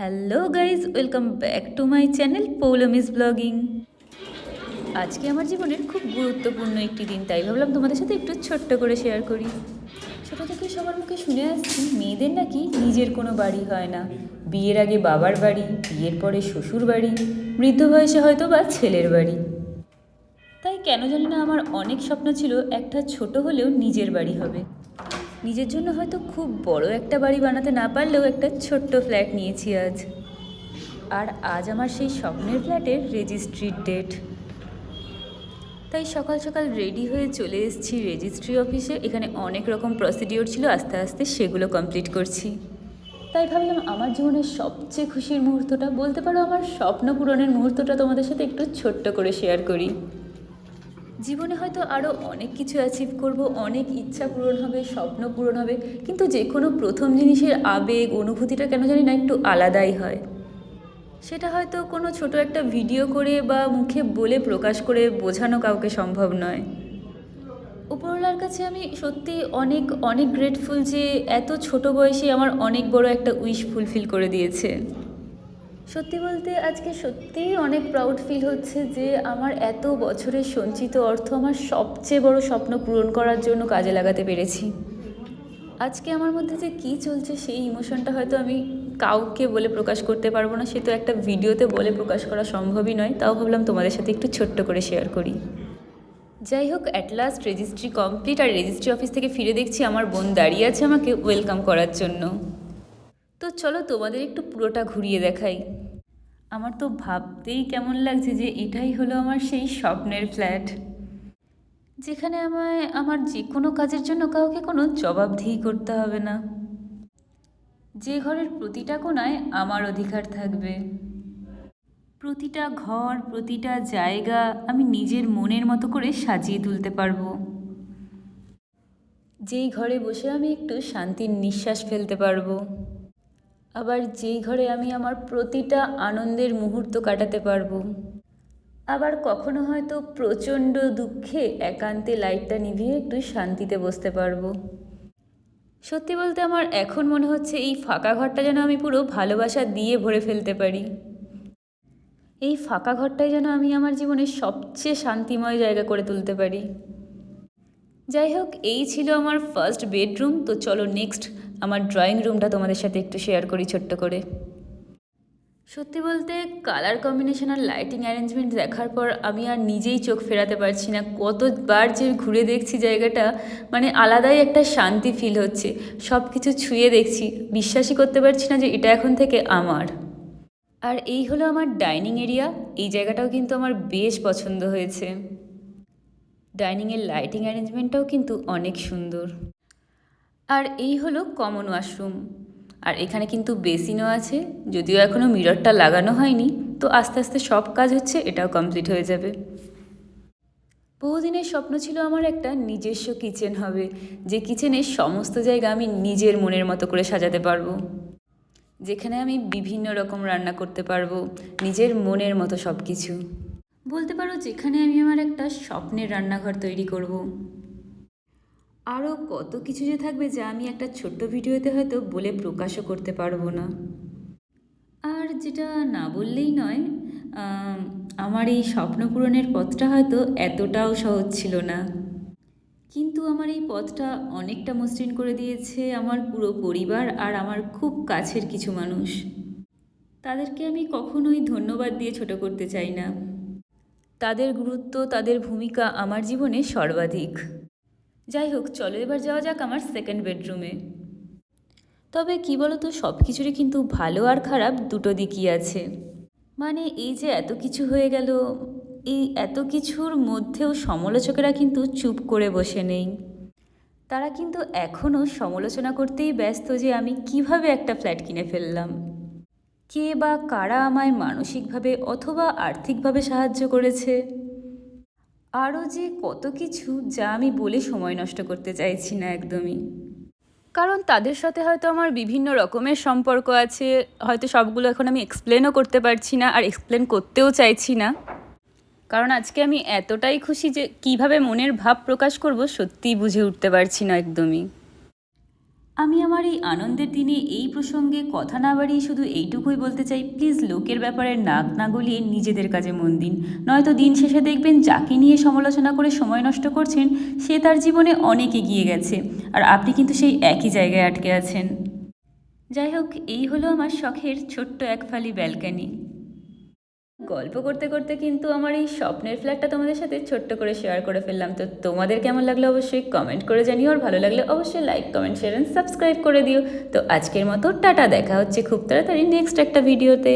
Hello guys, welcome back to my channel পৌলমিস blogging. আজকে আমার জীবনের খুব গুরুত্বপূর্ণ একটি দিন, তাই ভাবলাম তোমাদের সাথে একটু ছোট্ট করে শেয়ার করি। ছোটো থেকে সবার মুখে শুনে আসছি মেয়েদের নাকি নিজের কোনো বাড়ি হয় না। বিয়ের আগে বাবার বাড়ি, বিয়ের পরে শ্বশুর বাড়ি, বৃদ্ধ বয়সে হয়তো বা ছেলের বাড়ি। তাই কেন জানি না আমার অনেক স্বপ্ন ছিল একটা ছোট হলেও নিজের বাড়ি হবে। নিজের জন্য হয়তো খুব বড় একটা বাড়ি বানাতে না পারলেও একটা ছোট্ট ফ্ল্যাট নিয়েছি আজ। আর আজ আমার সেই স্বপ্নের ফ্ল্যাটের রেজিস্ট্রির ডেট। তাই সকাল সকাল রেডি হয়ে চলে এসেছি রেজিস্ট্রি অফিসে। এখানে অনেক রকম প্রসিডিওর ছিল, আস্তে আস্তে সেগুলো কমপ্লিট করছি। তাই ভাবলাম আমার জীবনের সবচেয়ে খুশির মুহূর্তটা, বলতে পারো আমার স্বপ্ন পূরণের মুহূর্তটা তোমাদের সাথে একটু ছোট্ট করে শেয়ার করি। জীবনে হয়তো আরও অনেক কিছু অ্যাচিভ করব, অনেক ইচ্ছা পূরণ হবে, স্বপ্ন পূরণ হবে, কিন্তু যে কোনো প্রথম জিনিসের আবেগ অনুভূতিটা কেন জানি না একটু আলাদাই হয়। সেটা হয়তো কোনো ছোট একটা ভিডিও করে বা মুখে বলে প্রকাশ করে বোঝানো কাউকে সম্ভব নয়। উপরওয়ালার কাছে আমি সত্যি অনেক অনেক গ্রেটফুল যে এত ছোট বয়সে আমার অনেক বড় একটা উইশ ফুলফিল করে দিয়েছে। সত্যি বলতে আজকে সত্যিই অনেক প্রাউড ফিল হচ্ছে যে আমার এত বছরের সঞ্চিত অর্থ আমার সবচেয়ে বড় স্বপ্ন পূরণ করার জন্য কাজে লাগাতে পেরেছি। আজকে আমার মধ্যে যে কী চলছে সেই ইমোশনটা হয়তো আমি কাউকে বলে প্রকাশ করতে পারবো না, সে তো একটা ভিডিওতে বলে প্রকাশ করা সম্ভবই নয়। তাও ভাবলাম তোমাদের সাথে একটু ছোট্ট করে শেয়ার করি। যাই হোক, অ্যাট লাস্ট রেজিস্ট্রি কমপ্লিট, আর রেজিস্ট্রি অফিস থেকে ফিরে দেখছি আমার বোন দাঁড়িয়ে আছে আমাকে ওয়েলকাম করার জন্য। তো চলো তোমাদের একটু পুরোটা ঘুরিয়ে দেখাই। আমার তো ভাবতেই কেমন লাগছে যে এটাই হলো আমার সেই স্বপ্নের ফ্ল্যাট, যেখানে আমায় আমার যে কোনো কাজের জন্য কাউকে কোনো জবাবদিহি করতে হবে না, যে ঘরের প্রতিটা কোণায় আমার অধিকার থাকবে। প্রতিটা ঘর, প্রতিটা জায়গা আমি নিজের মনের মতো করে সাজিয়ে তুলতে পারবো। যেই ঘরে বসে আমি একটু শান্তির নিঃশ্বাস ফেলতে পারবো, আবার যেই ঘরে আমি আমার প্রতিটা আনন্দের মুহূর্ত কাটাতে পারবো। আবার কখনো হয়তো প্রচণ্ড দুঃখে একান্তে লাইটটা নিভিয়ে একটু শান্তিতে বসতে পারবো। সত্যি বলতে আমার এখন মনে হচ্ছে এই ফাঁকা ঘরটা যেন আমি পুরো ভালোবাসা দিয়ে ভরে ফেলতে পারি। এই ফাঁকা ঘরটাই যেন আমি আমার জীবনের সবচেয়ে শান্তিময় জায়গা করে তুলতে পারি। যাই হোক, এই ছিল আমার ফার্স্ট বেডরুম। তো চলো নেক্সট আমার ড্রয়িং রুমটা তোমাদের সাথে একটু শেয়ার করি ছোট্ট করে। সত্যি বলতে কালার কম্বিনেশন আর লাইটিং অ্যারেঞ্জমেন্ট দেখার পর আমি আর নিজেই চোখ ফেরাতে পারছি না। কতবার যে ঘুরে দেখছি জায়গাটা, মানে আলাদাই একটা শান্তি ফিল হচ্ছে। সব কিছু ছুঁয়ে দেখছি, বিশ্বাসই করতে পারছি না যে এটা এখন থেকে আমার। আর এই হলো আমার ডাইনিং এরিয়া। এই জায়গাটাও কিন্তু আমার বেশ পছন্দ হয়েছে। ডাইনিংয়ের লাইটিং অ্যারেঞ্জমেন্টটাও কিন্তু অনেক সুন্দর। আর এই হলো কমন ওয়াশরুম। আর এখানে কিন্তু বেসিনও আছে, যদিও এখনও মিররটা লাগানো হয়নি। তো আস্তে আস্তে সব কাজ হচ্ছে, এটাও কমপ্লিট হয়ে যাবে। বহুদিনের স্বপ্ন ছিল আমার একটা নিজস্ব কিচেন হবে, যে কিচেনের সমস্ত জায়গা আমি নিজের মনের মতো করে সাজাতে পারবো, যেখানে আমি বিভিন্ন রকম রান্না করতে পারবো নিজের মনের মতো সব কিছু। বলতে পারো যেখানে আমি আমার একটা স্বপ্নের রান্নাঘর তৈরি করব। আরও কত কিছু যে থাকবে যা আমি একটা ছোট্ট ভিডিওতে হয়তো বলে প্রকাশও করতে পারবো না। আর যেটা না বললেই নয়, আমার এই স্বপ্ন পূরণের পথটা হয়তো এতটাও সহজ ছিল না, কিন্তু আমার এই পথটা অনেকটা মসৃণ করে দিয়েছে আমার পুরো পরিবার আর আমার খুব কাছের কিছু মানুষ। তাদেরকে আমি কখনোই ধন্যবাদ দিয়ে ছোট করতে চাই না। তাদের গুরুত্ব, তাদের ভূমিকা আমার জীবনে সর্বাধিক। যাই হোক, চলো এবার যাওয়া যাক আমার সেকেন্ড বেডরুমে। তবে কি বলো তো, সব কিছুরই কিন্তু ভালো আর খারাপ দুটো দিকই আছে। মানে এই যে এত কিছু হয়ে গেল, এই এত কিছুর মধ্যেও সমালোচকেরা কিন্তু চুপ করে বসে নেই। তারা কিন্তু এখনও সমালোচনা করতেই ব্যস্ত যে আমি কিভাবে একটা ফ্ল্যাট কিনে ফেললাম, কে বা কারা আমায় মানসিকভাবে অথবা আর্থিকভাবে সাহায্য করেছে, আরও যে কত কিছু যা আমি বলে সময় নষ্ট করতে চাইছি না একদমই। কারণ তাদের সাথে হয়তো আমার বিভিন্ন রকমের সম্পর্ক আছে, হয়তো সবগুলো এখন আমি এক্সপ্লেনও করতে পারছি না আর এক্সপ্লেন করতেও চাইছি না। কারণ আজকে আমি এতটাই খুশি যে কিভাবে মনের ভাব প্রকাশ করব সত্যিই বুঝে উঠতে পারছি না একদমই। আমি আমার এই আনন্দের দিনে এই প্রসঙ্গে কথা না বাড়িয়ে শুধু এইটুকুই বলতে চাই, প্লিজ লোকের ব্যাপারে নাক না গলিয়ে নিজেদের কাজে মন দিন। নয়তো দিন শেষে দেখবেন যাকে নিয়ে সমালোচনা করে সময় নষ্ট করছেন সে তার জীবনে অনেক এগিয়ে গেছে, আর আপনি কিন্তু সেই একই জায়গায় আটকে আছেন। যাই হোক, এই হলো আমার শখের ছোট্ট এক ফালি ব্যালকানি। গল্প করতে করতে কিন্তু আমার এই স্বপ্নের ফ্ল্যাটটা তোমাদের সাথে ছোট্ট করে শেয়ার করে ফেললাম। তো তোমাদের কেমন লাগলো অবশ্যই কমেন্ট করে জানিও, আর ভালো লাগলে অবশ্যই like, comment, share and subscribe করে দিও। তো আজকের মতো টাটা, দেখা হচ্ছে খুব তাড়াতাড়ি নেক্সট একটা ভিডিওতে।